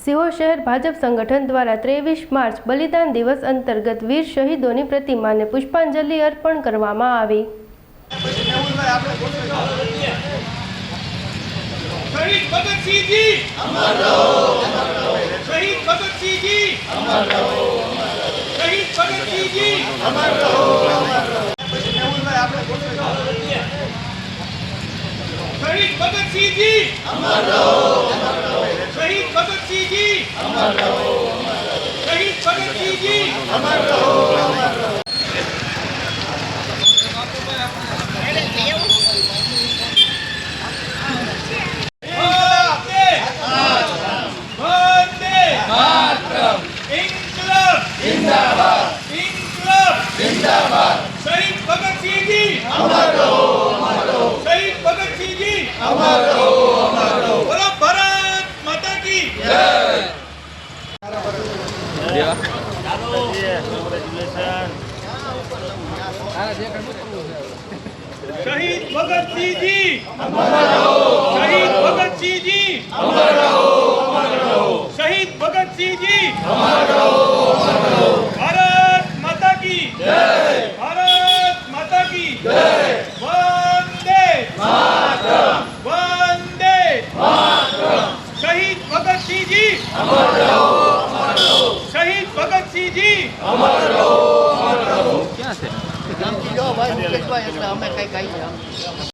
સિહોર શહેર ભાજપ સંગઠન દ્વારા 23 માર્ચ બલિદાન દિવસ અંતર્ગત વીર શહીદોની પ્રતિમાને પુષ્પાંજલિ અર્પણ કરવામાં આવી। शहीद भगत सिंह जी अमर रहो, अमर रहो। शहीद भगत सिंह जी अमर रहो, अमर रहो। शहीद भगत सिंह जी अमर रहो, अमर रहो। शहीद भगत सिंह जी अमर रहो, अमर रहो। शहीद भगत सिंह जी अमर रहो, अमर रहो। शहीद भगत सिंह जी अमर रहो, अमर रहो। शहीद भगत सिंह जी अमर रहो, अमर रहो। शहीद भगत सिंह जी अमर रहो, अमर रहो। बोलो भारत माता की जय। शहीद भगत सिंह जी अमर रहो, शहीद भगत सिंह जी अमर रहो, अमर रहो। शहीद भगत सिंह जी अमर रहो, अमर रहो। भारत माता की जय, भारत माता की जय। वंदे मातरम, वंदे मातरम। शहीद भगत सिंह जी अमर रहो, अमर रहो। शहीद भगत सिंह जी अमर रहो, अमर रहो। क्या है?